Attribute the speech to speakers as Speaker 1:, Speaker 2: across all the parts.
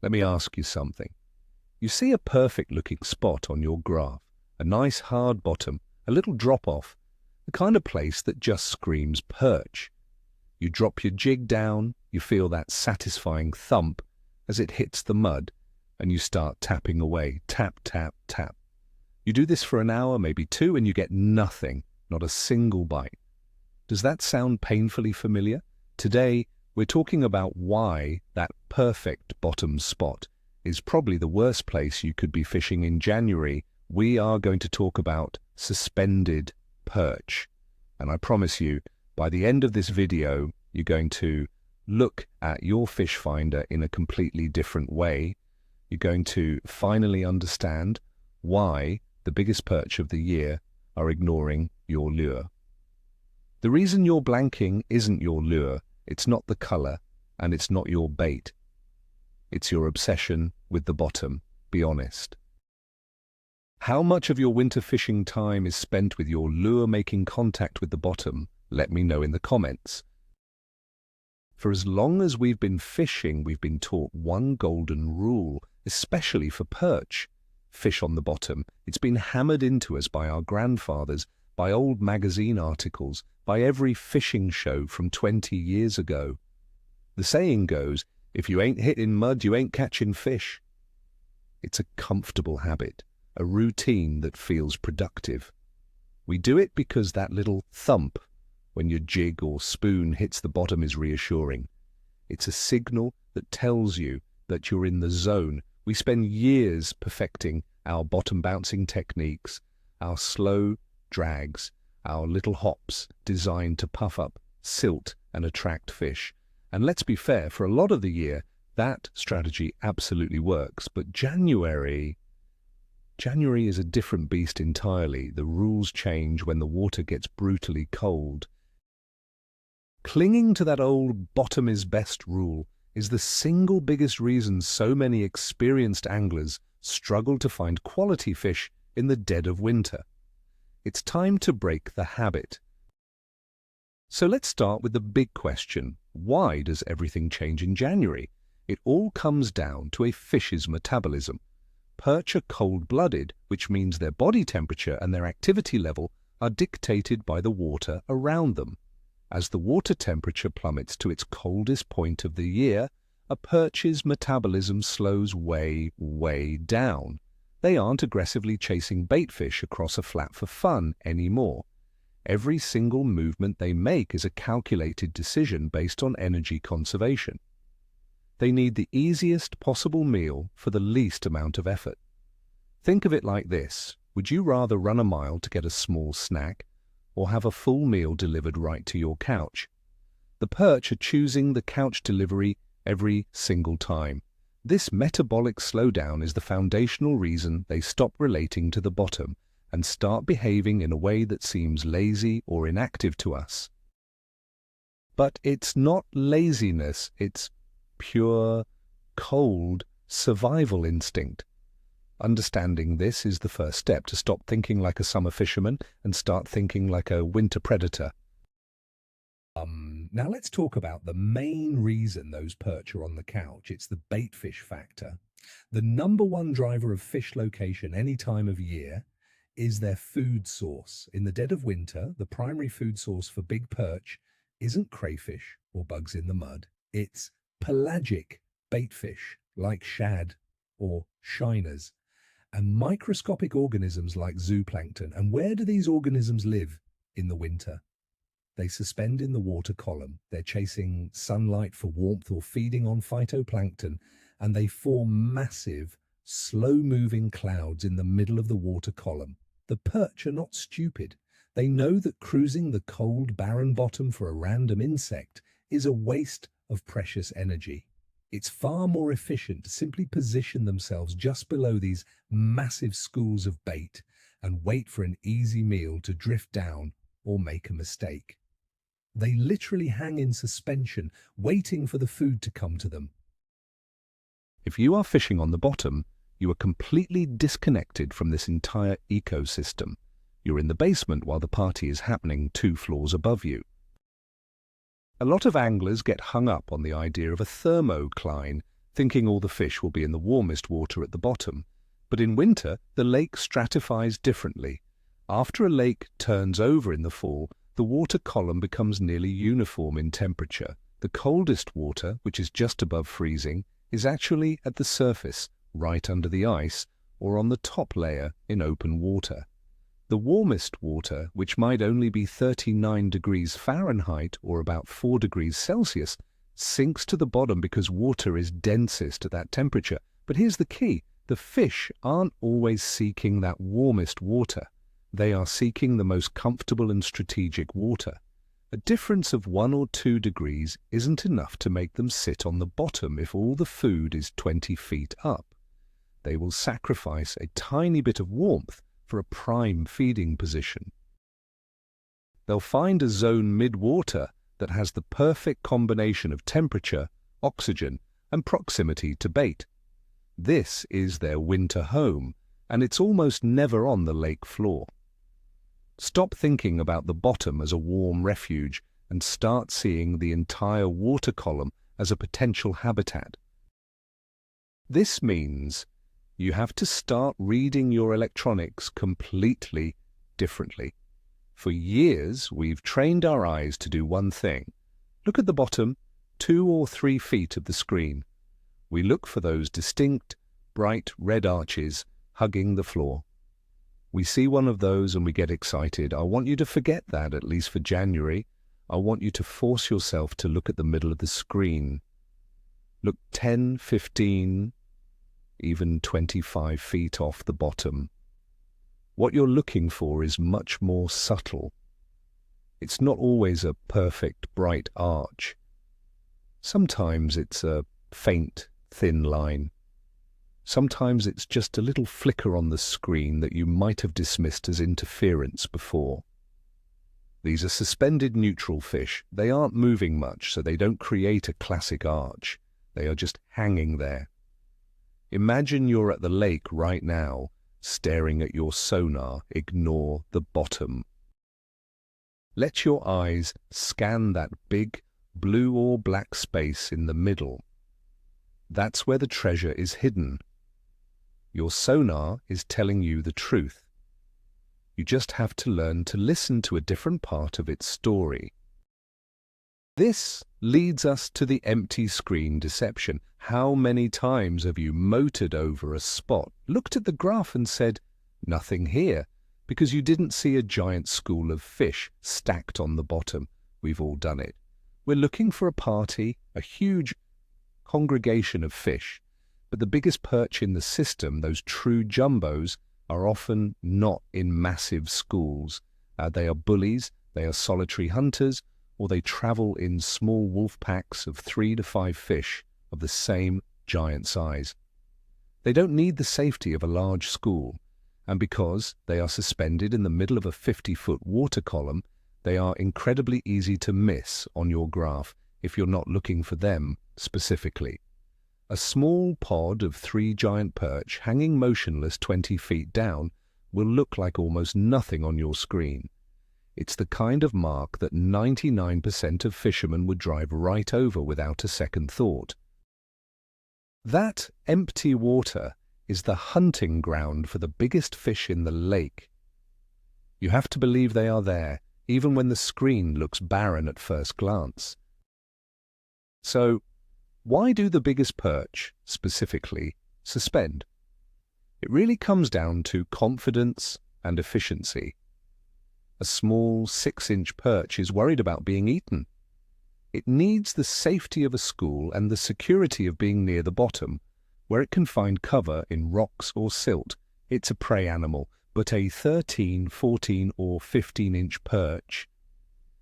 Speaker 1: Let me ask you something. You see a perfect-looking spot on your graph, a nice hard bottom, a little drop-off, the kind of place that just screams perch. You drop your jig down, you feel that satisfying thump as it hits the mud, and you start tapping away, tap, tap, tap. You do this for an hour, maybe two, and you get nothing, not a single bite. Does that sound painfully familiar? Today, we're talking about why that perfect bottom spot is probably the worst place you could be fishing in January. We are going to talk about suspended perch. And I promise you, by the end of this video, you're going to look at your fish finder in a completely different way. You're going to finally understand why the biggest perch of the year are ignoring your lure. The reason you're blanking isn't your lure, it's not the color, and it's not your bait. It's your obsession with the bottom, be honest. How much of your winter fishing time is spent with your lure making contact with the bottom? Let me know in the comments. For as long as we've been fishing, we've been taught one golden rule, especially for perch. Fish on the bottom. It's been hammered into us by our grandfathers, by old magazine articles, by every fishing show from 20 years ago. The saying goes, if you ain't hitting mud, you ain't catching fish. It's a comfortable habit, a routine that feels productive. We do it because that little thump when your jig or spoon hits the bottom is reassuring. It's a signal that tells you that you're in the zone. We spend years perfecting our bottom bouncing techniques, our slow drags, our little hops designed to puff up silt and attract fish. And let's be fair, for a lot of the year, that strategy absolutely works. But January is a different beast entirely. The rules change when the water gets brutally cold. Clinging to that old bottom is best rule is the single biggest reason so many experienced anglers struggle to find quality fish in the dead of winter. It's time to break the habit. So let's start with the big question. Why does everything change in January? It all comes down to a fish's metabolism. Perch are cold-blooded, which means their body temperature and their activity level are dictated by the water around them. As the water temperature plummets to its coldest point of the year, a perch's metabolism slows way, way down. They aren't aggressively chasing baitfish across a flat for fun anymore. Every single movement they make is a calculated decision based on energy conservation. They need the easiest possible meal for the least amount of effort. Think of it like this. Would you rather run a mile to get a small snack or have a full meal delivered right to your couch? The perch are choosing the couch delivery every single time. This metabolic slowdown is the foundational reason they stop relating to the bottom and start behaving in a way that seems lazy or inactive to us. But it's not laziness, it's pure, cold survival instinct. Understanding this is the first step to stop thinking like a summer fisherman and start thinking like a winter predator. Now let's talk about the main reason those perch are on the couch. It's the baitfish factor. The number one driver of fish location any time of year is their food source. In the dead of winter, the primary food source for big perch isn't crayfish or bugs in the mud. It's pelagic baitfish like shad or shiners and microscopic organisms like zooplankton. And where do these organisms live in the winter? They suspend in the water column. They're chasing sunlight for warmth or feeding on phytoplankton, and they form massive, slow-moving clouds in the middle of the water column. The perch are not stupid. They know that cruising the cold, barren bottom for a random insect is a waste of precious energy. It's far more efficient to simply position themselves just below these massive schools of bait and wait for an easy meal to drift down or make a mistake. They literally hang in suspension, waiting for the food to come to them. If you are fishing on the bottom, you are completely disconnected from this entire ecosystem. You're in the basement while the party is happening 2 floors above you. A lot of anglers get hung up on the idea of a thermocline, thinking all the fish will be in the warmest water at the bottom. But in winter, the lake stratifies differently. After a lake turns over in the fall, the water column becomes nearly uniform in temperature. The coldest water, which is just above freezing, is actually at the surface, right under the ice, or on the top layer in open water. The warmest water, which might only be 39 degrees Fahrenheit or about 4 degrees Celsius, sinks to the bottom because water is densest at that temperature. But here's the key. The fish aren't always seeking that warmest water. They are seeking the most comfortable and strategic water. A difference of 1 or 2 degrees isn't enough to make them sit on the bottom if all the food is 20 feet up. They will sacrifice a tiny bit of warmth for a prime feeding position. They'll find a zone mid-water that has the perfect combination of temperature, oxygen, and proximity to bait. This is their winter home, and it's almost never on the lake floor. Stop thinking about the bottom as a warm refuge and start seeing the entire water column as a potential habitat. This means you have to start reading your electronics completely differently. For years, we've trained our eyes to do one thing. Look at the bottom 2 or 3 feet of the screen. We look for those distinct, bright red arches hugging the floor. We see one of those and we get excited. I want you to forget that, at least for January. I want you to force yourself to look at the middle of the screen. Look 10, 15, even 25 feet off the bottom. What you're looking for is much more subtle. It's not always a perfect, bright arch. Sometimes it's a faint, thin line. Sometimes it's just a little flicker on the screen that you might have dismissed as interference before. These are suspended neutral fish. They aren't moving much, so they don't create a classic arch. They are just hanging there. Imagine you're at the lake right now, staring at your sonar. Ignore the bottom. Let your eyes scan that big blue or black space in the middle. That's where the treasure is hidden. Your sonar is telling you the truth. You just have to learn to listen to a different part of its story. This leads us to the empty screen deception. How many times have you motored over a spot, looked at the graph and said, "Nothing here," because you didn't see a giant school of fish stacked on the bottom? We've all done it. We're looking for a party, a huge congregation of fish. But the biggest perch in the system, those true jumbos, are often not in massive schools. They are bullies, they are solitary hunters, or they travel in small wolf packs of 3 to 5 fish of the same giant size. They don't need the safety of a large school, and because they are suspended in the middle of a 50-foot water column, they are incredibly easy to miss on your graph if you're not looking for them specifically. A small pod of 3 giant perch hanging motionless 20 feet down will look like almost nothing on your screen. It's the kind of mark that 99% of fishermen would drive right over without a second thought. That empty water is the hunting ground for the biggest fish in the lake. You have to believe they are there, even when the screen looks barren at first glance. So, why do the biggest perch, specifically, suspend? It really comes down to confidence and efficiency. A small 6-inch perch is worried about being eaten. It needs the safety of a school and the security of being near the bottom, where it can find cover in rocks or silt. It's a prey animal, but a 13, 14 or 15-inch perch,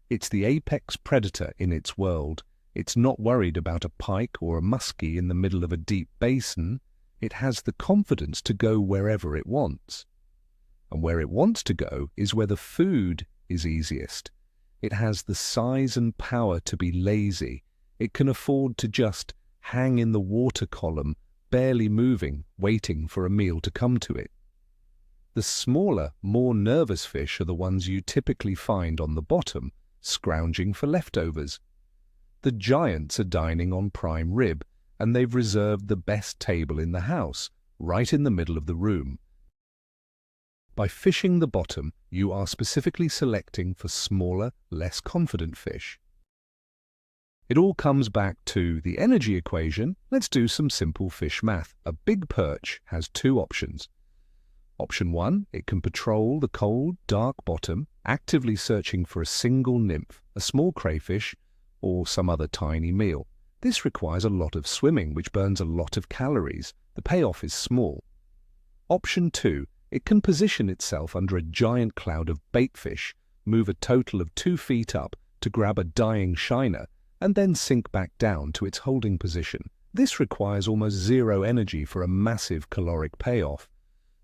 Speaker 1: it's the apex predator in its world. It's not worried about a pike or a muskie in the middle of a deep basin. It has the confidence to go wherever it wants. And where it wants to go is where the food is easiest. It has the size and power to be lazy. It can afford to just hang in the water column, barely moving, waiting for a meal to come to it. The smaller, more nervous fish are the ones you typically find on the bottom, scrounging for leftovers. The giants are dining on prime rib, and they've reserved the best table in the house, right in the middle of the room. By fishing the bottom, you are specifically selecting for smaller, less confident fish. It all comes back to the energy equation. Let's do some simple fish math. A big perch has two options. Option 1, it can patrol the cold, dark bottom, actively searching for a single nymph, a small crayfish, or some other tiny meal. This requires a lot of swimming, which burns a lot of calories. The payoff is small. Option 2, it can position itself under a giant cloud of baitfish, move a total of 2 feet up to grab a dying shiner, and then sink back down to its holding position. This requires almost zero energy for a massive caloric payoff.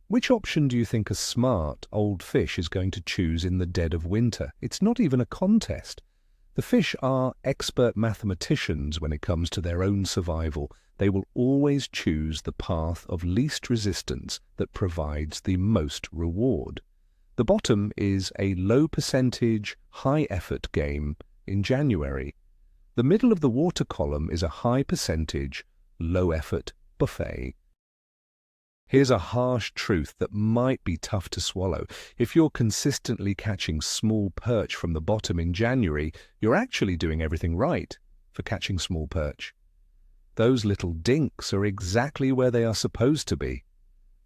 Speaker 1: Which option do you think a smart, old fish is going to choose in the dead of winter? It's not even a contest. The fish are expert mathematicians when it comes to their own survival. They will always choose the path of least resistance that provides the most reward. The bottom is a low percentage, high effort game in January. The middle of the water column is a high percentage, low effort buffet. Here's a harsh truth that might be tough to swallow. If you're consistently catching small perch from the bottom in January, you're actually doing everything right for catching small perch. Those little dinks are exactly where they are supposed to be.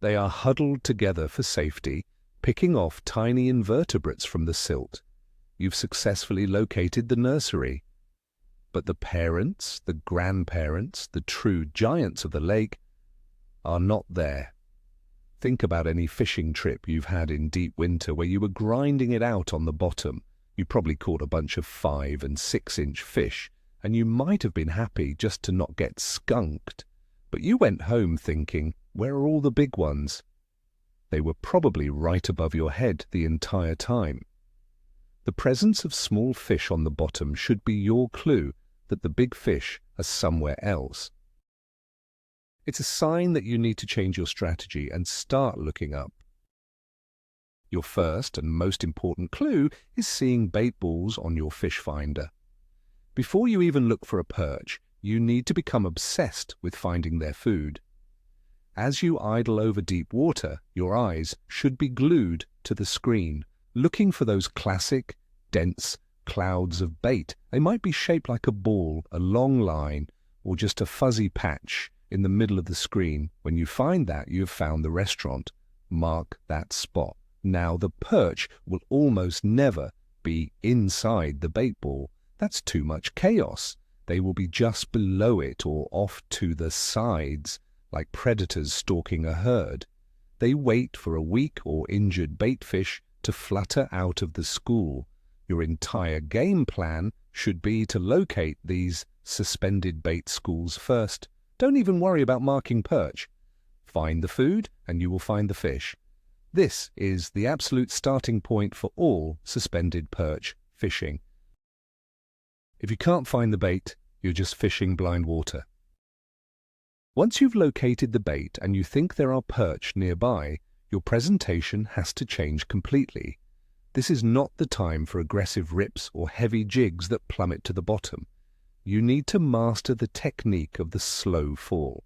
Speaker 1: They are huddled together for safety, picking off tiny invertebrates from the silt. You've successfully located the nursery. But the parents, the grandparents, the true giants of the lake are not there. Think about any fishing trip you've had in deep winter where you were grinding it out on the bottom. You probably caught a bunch of 5- and 6-inch fish, and you might have been happy just to not get skunked. But you went home thinking, where are all the big ones? They were probably right above your head the entire time. The presence of small fish on the bottom should be your clue that the big fish are somewhere else. It's a sign that you need to change your strategy and start looking up. Your first and most important clue is seeing bait balls on your fish finder. Before you even look for a perch, you need to become obsessed with finding their food. As you idle over deep water, your eyes should be glued to the screen, looking for those classic, dense clouds of bait. They might be shaped like a ball, a long line, or just a fuzzy patch in the middle of the screen. When you find that, you have found the restaurant. Mark that spot. Now, the perch will almost never be inside the bait ball. That's too much chaos. They will be just below it or off to the sides, like predators stalking a herd. They wait for a weak or injured baitfish to flutter out of the school. Your entire game plan should be to locate these suspended bait schools first. Don't even worry about marking perch. Find the food and you will find the fish. This is the absolute starting point for all suspended perch fishing. If you can't find the bait, you're just fishing blind water. Once you've located the bait and you think there are perch nearby, your presentation has to change completely. This is not the time for aggressive rips or heavy jigs that plummet to the bottom. You need to master the technique of the slow fall.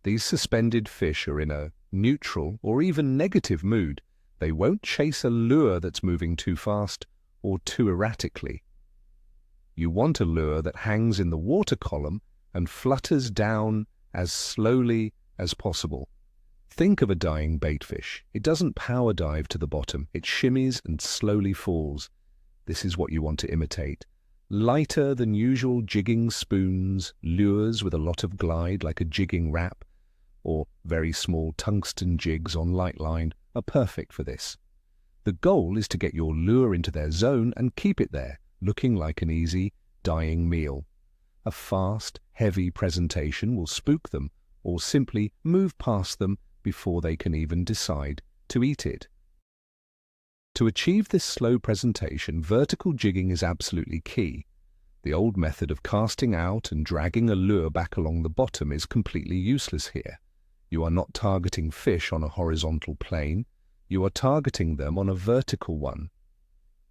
Speaker 1: These suspended fish are in a neutral or even negative mood. They won't chase a lure that's moving too fast or too erratically. You want a lure that hangs in the water column and flutters down as slowly as possible. Think of a dying baitfish. It doesn't power dive to the bottom. It shimmies and slowly falls. This is what you want to imitate. Lighter than usual jigging spoons, lures with a lot of glide like a jigging wrap, or very small tungsten jigs on light line are perfect for this. The goal is to get your lure into their zone and keep it there, looking like an easy, dying meal. A fast, heavy presentation will spook them or simply move past them before they can even decide to eat it. To achieve this slow presentation, vertical jigging is absolutely key. The old method of casting out and dragging a lure back along the bottom is completely useless here. You are not targeting fish on a horizontal plane. You are targeting them on a vertical one.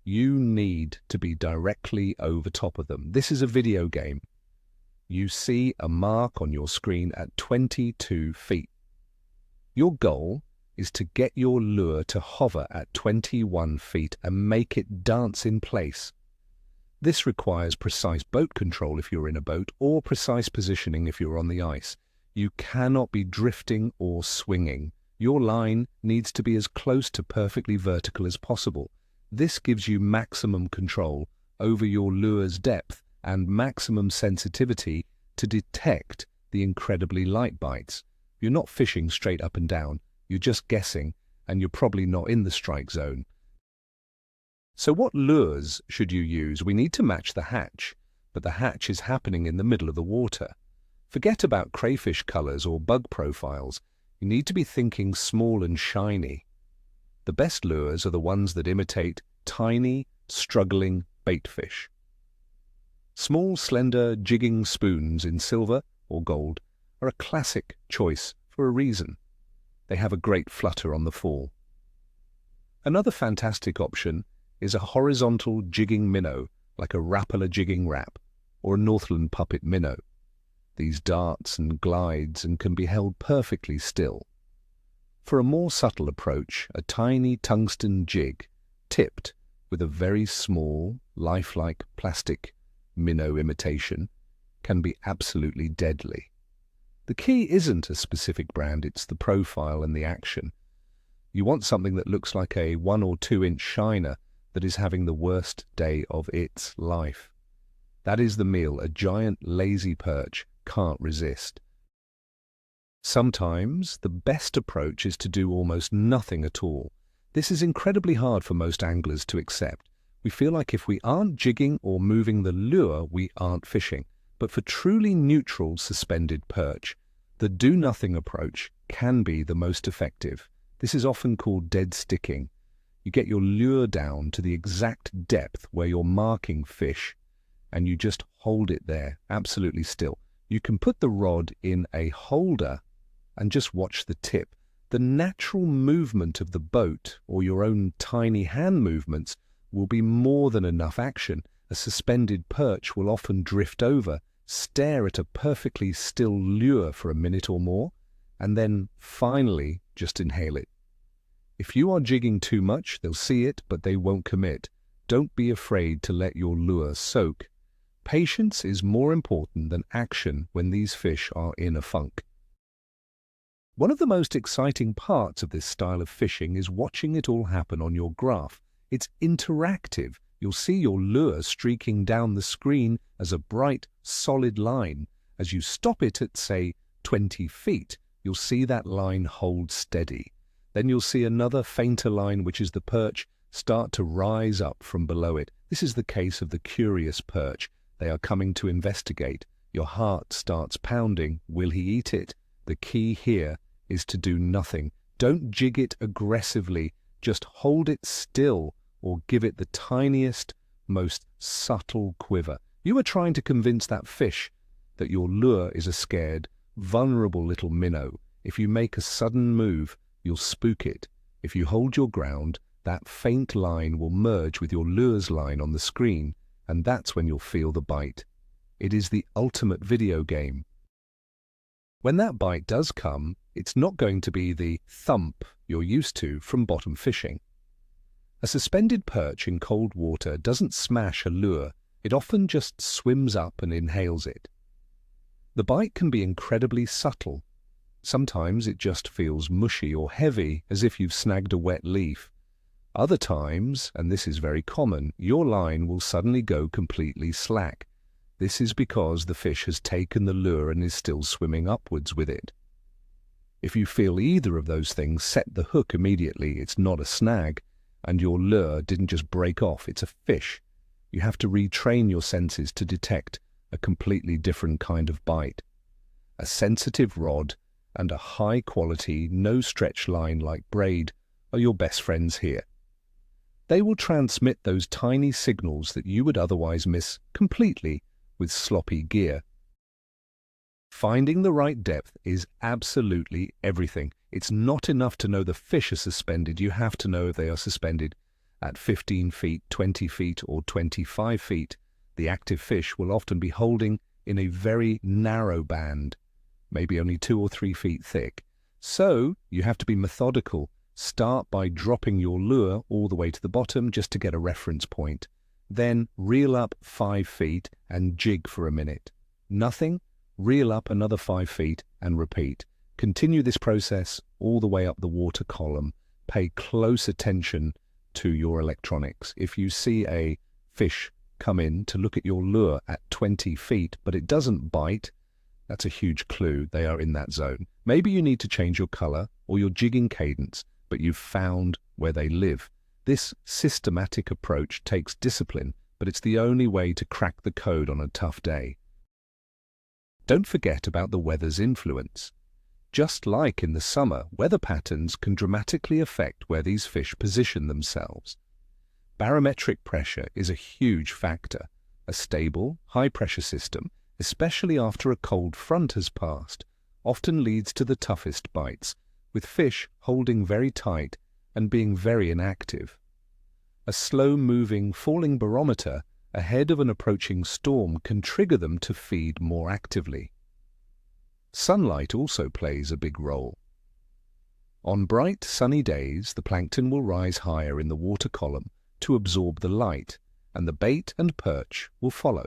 Speaker 1: You need to be directly over top of them. This is a video game. you see a mark on your screen at 22 feet. Your goal is to get your lure to hover at 21 feet and make it dance in place. This requires precise boat control if you're in a boat, or precise positioning if you're on the ice. You cannot be drifting or swinging. Your line needs to be as close to perfectly vertical as possible. This gives you maximum control over your lure's depth and maximum sensitivity to detect the incredibly light bites. You're not fishing straight up and down, you're just guessing, and you're probably not in the strike zone. So what lures should you use? We need to match the hatch, but the hatch is happening in the middle of the water. Forget about crayfish colors or bug profiles. You need to be thinking small and shiny. The best lures are the ones that imitate tiny, struggling bait fish. Small, slender jigging spoons in silver or gold are a classic choice for a reason. They have a great flutter on the fall. Another fantastic option is a horizontal jigging minnow, like a Rapala jigging wrap or a Northland puppet minnow. These darts and glides and can be held perfectly still. For a more subtle approach, a tiny tungsten jig, tipped with a very small, lifelike plastic minnow imitation, can be absolutely deadly. The key isn't a specific brand, it's the profile and the action. You want something that looks like a 1 or 2 inch shiner that is having the worst day of its life. That is the meal a giant lazy perch can't resist. Sometimes the best approach is to do almost nothing at all. This is incredibly hard for most anglers to accept. We feel like if we aren't jigging or moving the lure, we aren't fishing. But for truly neutral suspended perch, the do-nothing approach can be the most effective. This is often called dead sticking. You get your lure down to the exact depth where you're marking fish, and you just hold it there, absolutely still. You can put the rod in a holder and just watch the tip. The natural movement of the boat or your own tiny hand movements will be more than enough action. A suspended perch will often drift over, stare at a perfectly still lure for a minute or more, and then finally just inhale it. If you are jigging too much, they'll see it, but they won't commit. Don't be afraid to let your lure soak. Patience is more important than action when these fish are in a funk. One of the most exciting parts of this style of fishing is watching it all happen on your graph. It's interactive. You'll see your lure streaking down the screen as a bright, solid line. As you stop it at, say, 20 feet, you'll see that line hold steady. Then you'll see another fainter line, which is the perch, start to rise up from below it. This is the case of the curious perch. They are coming to investigate. Your heart starts pounding. Will he eat it? The key here is to do nothing. Don't jig it aggressively. Just hold it still or give it the tiniest, most subtle quiver. You are trying to convince that fish that your lure is a scared, vulnerable little minnow. If you make a sudden move, you'll spook it. If you hold your ground, that faint line will merge with your lure's line on the screen, and that's when you'll feel the bite. It is the ultimate video game. When that bite does come, it's not going to be the thump you're used to from bottom fishing. A suspended perch in cold water doesn't smash a lure, it often just swims up and inhales it. The bite can be incredibly subtle. Sometimes it just feels mushy or heavy, as if you've snagged a wet leaf. Other times, and this is very common, your line will suddenly go completely slack. This is because the fish has taken the lure and is still swimming upwards with it. If you feel either of those things, set the hook immediately. It's not a snag, and your lure didn't just break off, it's a fish. You have to retrain your senses to detect a completely different kind of bite. A sensitive rod and a high-quality, no-stretch line like braid are your best friends here. They will transmit those tiny signals that you would otherwise miss completely with sloppy gear. Finding the right depth is absolutely everything. It's not enough to know the fish are suspended. You have to know if they are suspended at 15 feet, 20 feet, or 25 feet. The active fish will often be holding in a very narrow band, maybe only 2 or 3 feet thick. So you have to be methodical. Start by dropping your lure all the way to the bottom just to get a reference point. Then reel up 5 feet and jig for a minute. Nothing, reel up another 5 feet and repeat. Continue this process all the way up the water column. Pay close attention to your electronics. If you see a fish come in to look at your lure at 20 feet, but it doesn't bite, that's a huge clue they are in that zone. Maybe you need to change your color or your jigging cadence, but you've found where they live. This systematic approach takes discipline, but it's the only way to crack the code on a tough day. Don't forget about the weather's influence. Just like in the summer, weather patterns can dramatically affect where these fish position themselves. Barometric pressure is a huge factor. A stable, high-pressure system, especially after a cold front has passed, often leads to the toughest bites, with fish holding very tight and being very inactive. A slow-moving, falling barometer ahead of an approaching storm can trigger them to feed more actively. Sunlight also plays a big role. On bright, sunny days, the plankton will rise higher in the water column to absorb the light, and the bait and perch will follow.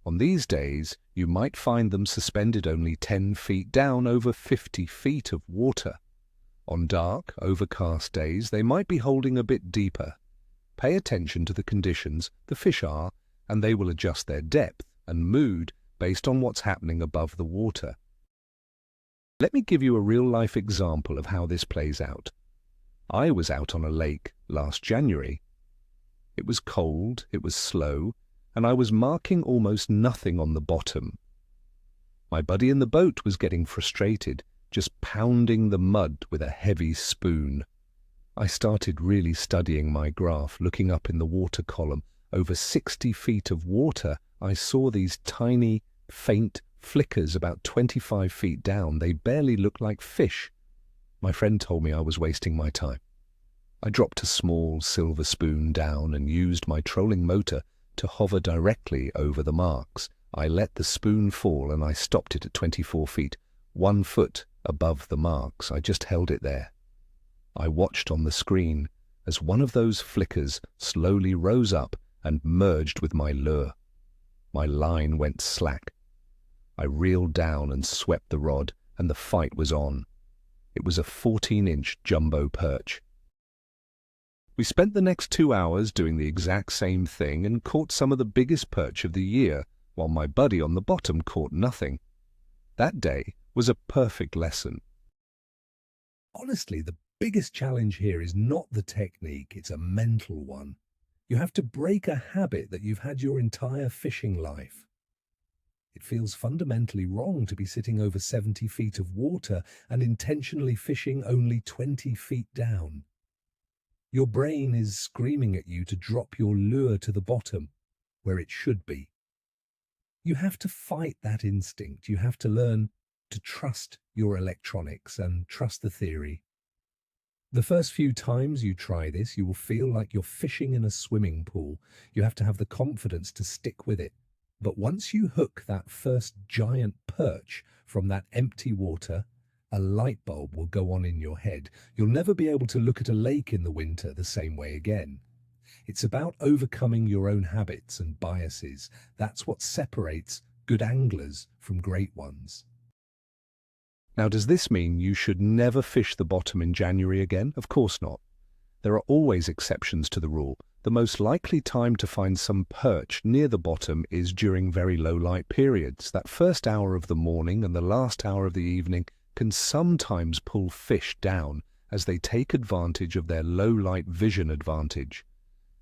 Speaker 1: On these days, you might find them suspended only 10 feet down over 50 feet of water. On dark, overcast days, they might be holding a bit deeper. Pay attention to the conditions the fish are, and they will adjust their depth and mood based on what's happening above the water. Let me give you a real-life example of how this plays out. I was out on a lake last January. It was cold, it was slow, and I was marking almost nothing on the bottom. My buddy in the boat was getting frustrated, just pounding the mud with a heavy spoon. I started really studying my graph, looking up in the water column. Over 60 feet of water, I saw these tiny, faint flickers about 25 feet down. They barely looked like fish. My friend told me I was wasting my time. I dropped a small silver spoon down and used my trolling motor to hover directly over the marks. I let the spoon fall and I stopped it at 24 feet, 1 foot above the marks. I just held it there. I watched on the screen as one of those flickers slowly rose up and merged with my lure. My line went slack. I reeled down and swept the rod, and the fight was on. It was a 14-inch jumbo perch. We spent the next 2 hours doing the exact same thing and caught some of the biggest perch of the year, while my buddy on the bottom caught nothing. That day was a perfect lesson.
Speaker 2: Honestly, the biggest challenge here is not the technique, it's a mental one. You have to break a habit that you've had your entire fishing life. It feels fundamentally wrong to be sitting over 70 feet of water and intentionally fishing only 20 feet down. Your brain is screaming at you to drop your lure to the bottom, where it should be. You have to fight that instinct. You have to learn to trust your electronics and trust the theory. The first few times you try this, you will feel like you're fishing in a swimming pool. You have to have the confidence to stick with it. But once you hook that first giant perch from that empty water, a light bulb will go on in your head. You'll never be able to look at a lake in the winter the same way again. It's about overcoming your own habits and biases. That's what separates good anglers from great ones.
Speaker 1: Now, does this mean you should never fish the bottom in January again? Of course not. There are always exceptions to the rule. The most likely time to find some perch near the bottom is during very low light periods. That first hour of the morning and the last hour of the evening can sometimes pull fish down as they take advantage of their low light vision advantage.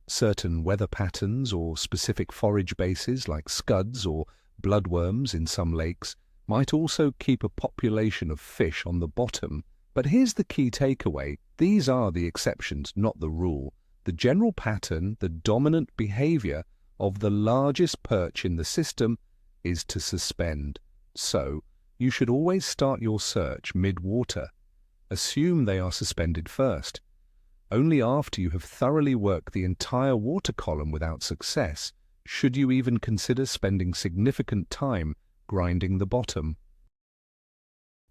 Speaker 1: Certain weather patterns or specific forage bases like scuds or bloodworms in some lakes might also keep a population of fish on the bottom. But here's the key takeaway. These are the exceptions, not the rule. The general pattern, the dominant behavior of the largest perch in the system is to suspend. So, you should always start your search mid-water. Assume they are suspended first. Only after you have thoroughly worked the entire water column without success should you even consider spending significant time grinding the bottom?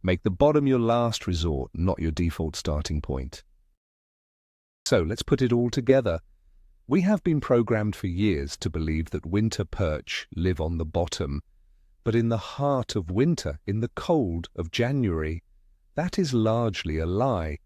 Speaker 1: Make the bottom your last resort, not your default starting point. So let's put it all together. We have been programmed for years to believe that winter perch live on the bottom, but in the heart of winter, in the cold of January, that is largely a lie.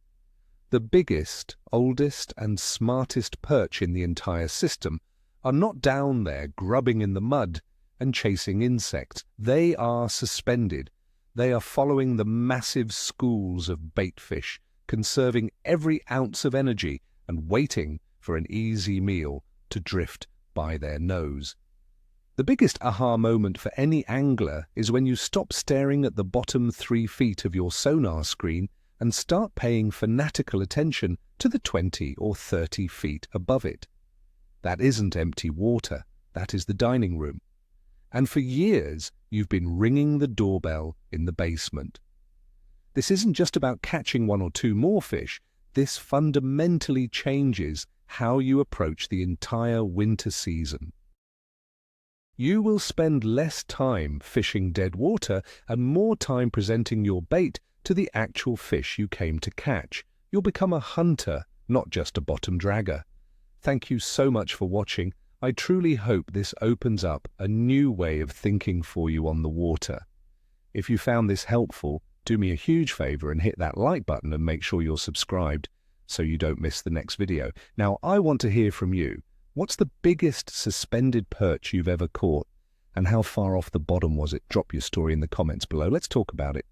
Speaker 1: The biggest, oldest and smartest perch in the entire system are not down there grubbing in the mud and chasing insects. They are suspended. They are following the massive schools of bait fish, conserving every ounce of energy and waiting for an easy meal to drift by their nose. The biggest aha moment for any angler is when you stop staring at the bottom 3 feet of your sonar screen and start paying fanatical attention to the 20 or 30 feet above it. That isn't empty water, that is the dining room. And for years, you've been ringing the doorbell in the basement. This isn't just about catching 1 or 2 more fish. This fundamentally changes how you approach the entire winter season. You will spend less time fishing dead water and more time presenting your bait to the actual fish you came to catch. You'll become a hunter, not just a bottom dragger. Thank you so much for watching. I truly hope this opens up a new way of thinking for you on the water. If you found this helpful, do me a huge favor and hit that like button and make sure you're subscribed so you don't miss the next video. Now, I want to hear from you. What's the biggest suspended perch you've ever caught? And how far off the bottom was it? Drop your story in the comments below. Let's talk about it.